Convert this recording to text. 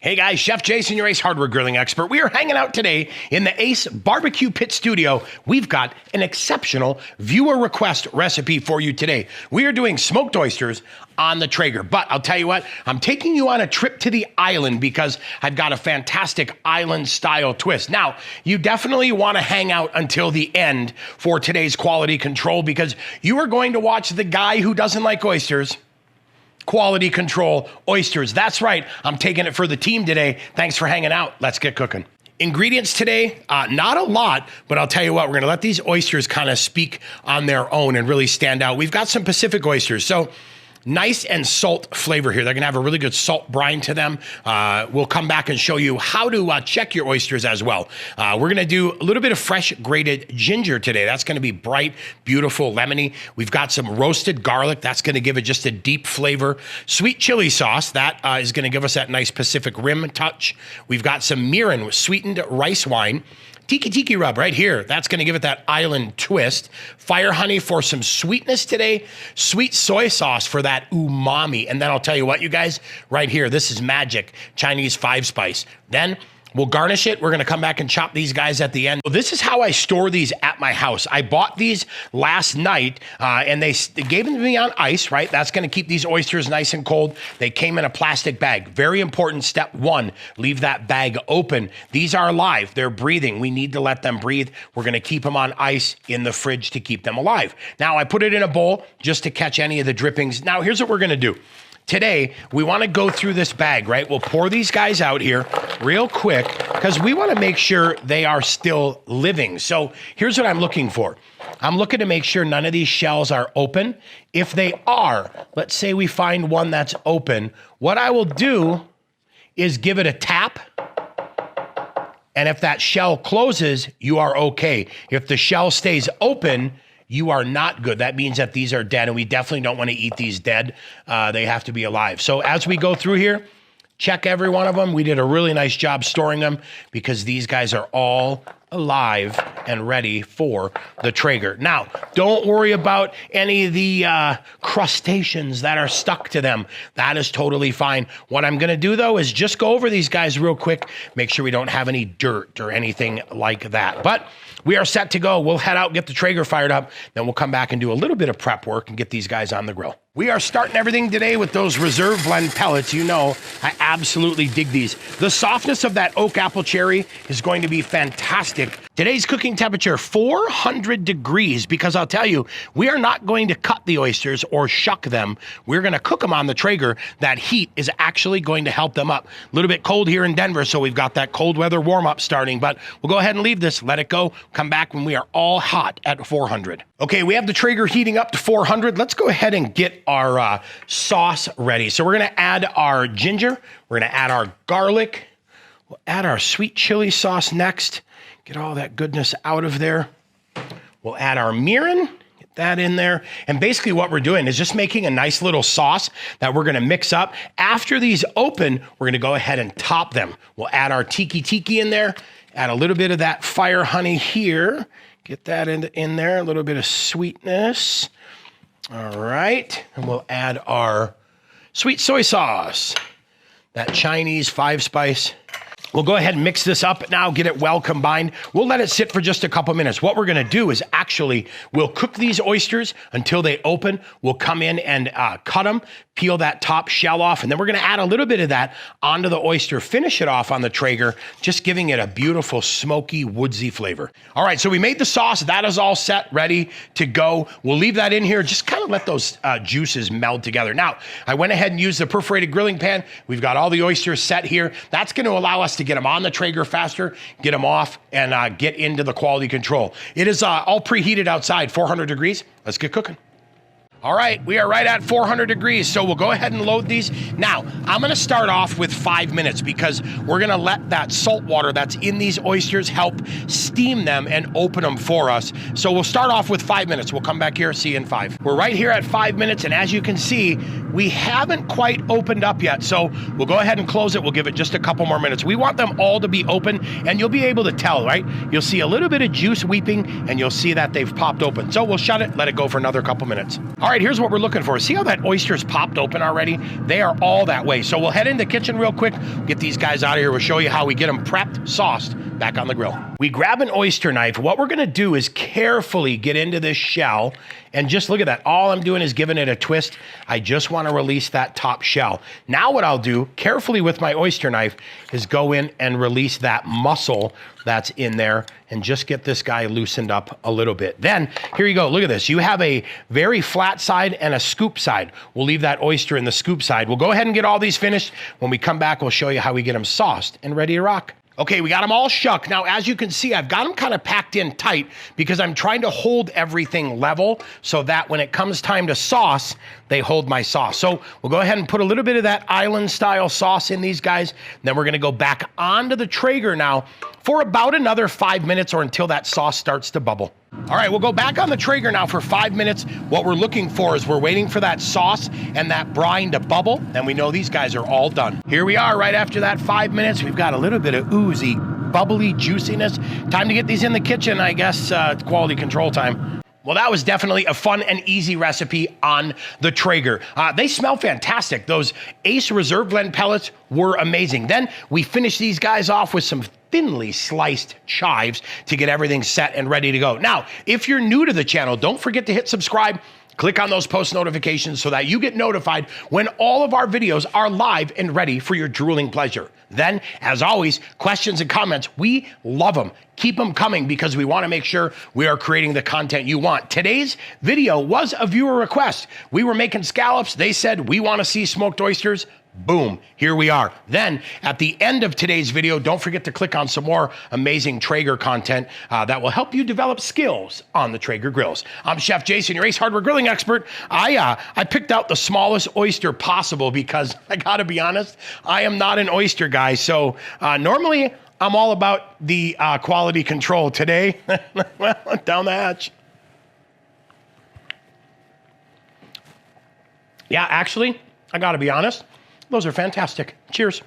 Hey guys, Chef Jason, your Ace Hardware Grilling expert. We are hanging out today in the Ace Barbecue Pit Studio. We've got an exceptional viewer request recipe for you today. We are doing smoked oysters on the Traeger. But I'll tell you what, I'm taking you on a trip to the island because I've got a fantastic island style twist. Now, you definitely want to hang out until the end for today's quality control because you are going to watch the guy who doesn't like oysters quality control oysters. That's right. I'm taking it for the team today. Thanks for hanging out. Let's get cooking. Ingredients today, not a lot, but I'll tell you what, we're going to let these oysters kind of speak on their own and really stand out. We've got some Pacific oysters. So nice and salt flavor here. They're going to have a really good salt brine to them. We'll come back and show you how to check your oysters as well. We're going to do a little bit of fresh grated ginger today. That's going to be bright, beautiful, lemony. We've got some roasted garlic. That's going to give it just a deep flavor. Sweet chili sauce. That is going to give us that nice Pacific Rim touch. We've got some mirin with sweetened rice wine. Tiki Tiki Rub right here. That's going to give it that island twist. Fire honey for some sweetness today. Sweet soy sauce for that umami. And then I'll tell you what, you guys, right here, this is magic. Chinese 5-spice. Then we'll garnish it. We're going to come back and chop these guys at the end. Well, this is how I store these at my house. I bought these last night, and they gave them to me on ice, right? That's going to keep these oysters nice and cold. They came in a plastic bag. Very important step one, leave that bag open. These are alive. They're breathing. We need to let them breathe. We're going to keep them on ice in the fridge to keep them alive. Now, I put it in a bowl just to catch any of the drippings. Now, here's what we're going to do. Today, we want to go through this bag, right? We'll pour these guys out here real quick because we want to make sure they are still living. So here's what I'm looking for. I'm looking to make sure none of these shells are open. If they are, let's say we find one that's open, what I will do is give it a tap. And if that shell closes, you are okay. If the shell stays open, you are not good. That means that these are dead, and we definitely don't want to eat these dead. They have to be alive. So as we go through here, check every one of them. We did a really nice job storing them because these guys are all alive and ready for the Traeger. Now, don't worry about any of the crustaceans that are stuck to them. That is totally fine. What I'm going to do, though, is just go over these guys real quick, make sure we don't have any dirt or anything like that. But we are set to go. We'll head out, get the Traeger fired up, then we'll come back and do a little bit of prep work and get these guys on the grill. We are starting everything today with those Reserve Blend pellets. You know, I absolutely dig these. The softness of that oak apple cherry is going to be fantastic. Today's cooking temperature, 400 degrees, because I'll tell you, we are not going to cut the oysters or shuck them. We're going to cook them on the Traeger. That heat is actually going to help them up. A little bit cold here in Denver, so we've got that cold weather warm up starting, but we'll go ahead and leave this, let it go, come back when we are all hot at 400. Okay, we have the Traeger heating up to 400. Let's go ahead and get our sauce ready. So we're going to add our ginger. We're going to add our garlic. We'll add our sweet chili sauce next. Get all that goodness out of there. We'll add our mirin. Get that in there. And basically what we're doing is just making a nice little sauce that we're going to mix up. After these open, we're going to go ahead and top them. We'll add our Tiki Tiki in there. Add a little bit of that fire honey here. Get that in there, a little bit of sweetness. All right, and we'll add our sweet soy sauce, that Chinese 5-spice. We'll go ahead and mix this up now, get it well combined. We'll let it sit for just a couple minutes. What we're gonna do is actually, we'll cook these oysters until they open. We'll come in and cut them, peel that top shell off, and then we're gonna add a little bit of that onto the oyster, finish it off on the Traeger, just giving it a beautiful smoky, woodsy flavor. All right, so we made the sauce. That is all set, ready to go. We'll leave that in here, just kind of let those juices meld together. Now, I went ahead and used the perforated grilling pan. We've got all the oysters set here. That's gonna allow us to get them on the Traeger faster, get them off, and get into the quality control. It is all preheated outside, 400 degrees. Let's get cooking. All right, we are right at 400 degrees, so we'll go ahead and load these. Now, I'm gonna start off with 5 minutes because we're gonna let that salt water that's in these oysters help steam them and open them for us. So we'll start off with 5 minutes. We'll come back here, see you in 5. We're right here at 5 minutes, and as you can see, we haven't quite opened up yet, so we'll go ahead and close it. We'll give it just a couple more minutes. We want them all to be open, and you'll be able to tell, right? You'll see a little bit of juice weeping, and you'll see that they've popped open. So we'll shut it, let it go for another couple minutes. All right. right, here's what we're looking for. See how that oyster's popped open already? They are all that way. So we'll head in the kitchen real quick, get these guys out of here. We'll show you how we get them prepped, sauced, back on the grill. We grab an oyster knife. What we're gonna do is carefully get into this shell and just look at that. All I'm doing is giving it a twist. I just wanna release that top shell. Now what I'll do, carefully with my oyster knife, is go in and release that muscle that's in there and just get this guy loosened up a little bit. Then, here you go, look at this. You have a very flat side and a scoop side. We'll leave that oyster in the scoop side. We'll go ahead and get all these finished. When we come back, we'll show you how we get them sauced and ready to rock. Okay, we got them all shucked. Now, as you can see, I've got them kind of packed in tight because I'm trying to hold everything level so that when it comes time to sauce, they hold my sauce. So we'll go ahead and put a little bit of that island style sauce in these guys. Then we're gonna go back onto the Traeger now for about another 5 minutes or until that sauce starts to bubble. All right, we'll go back on the Traeger now for 5 minutes. What we're looking for is we're waiting for that sauce and that brine to bubble, and we know these guys are all done. Here we are right after that 5 minutes. We've got a little bit of oozy, bubbly juiciness. Time to get these in the kitchen, I guess. Quality control time. Well, that was definitely a fun and easy recipe on the Traeger. They smell fantastic. Those Ace Reserve Blend pellets were amazing. Then we finished these guys off with some thinly sliced chives to get everything set and ready to go. Now, if you're new to the channel, don't forget to hit subscribe. Click on those post notifications so that you get notified when all of our videos are live and ready for your drooling pleasure. Then, as always, questions and comments, we love them. Keep them coming because we want to make sure we are creating the content you want. Today's video was a viewer request. We were making scallops. They said, we want to see smoked oysters. Boom, here we are. Then at the end of today's video, don't forget to click on some more amazing Traeger content that will help you develop skills on the Traeger grills. I'm Chef Jason, your Ace Hardware grilling expert. I picked out the smallest oyster possible because I gotta be honest, I am not an oyster guy. So normally I'm all about the quality control. Today, well, down the hatch. Yeah, actually, I gotta be honest. Those are fantastic. Cheers.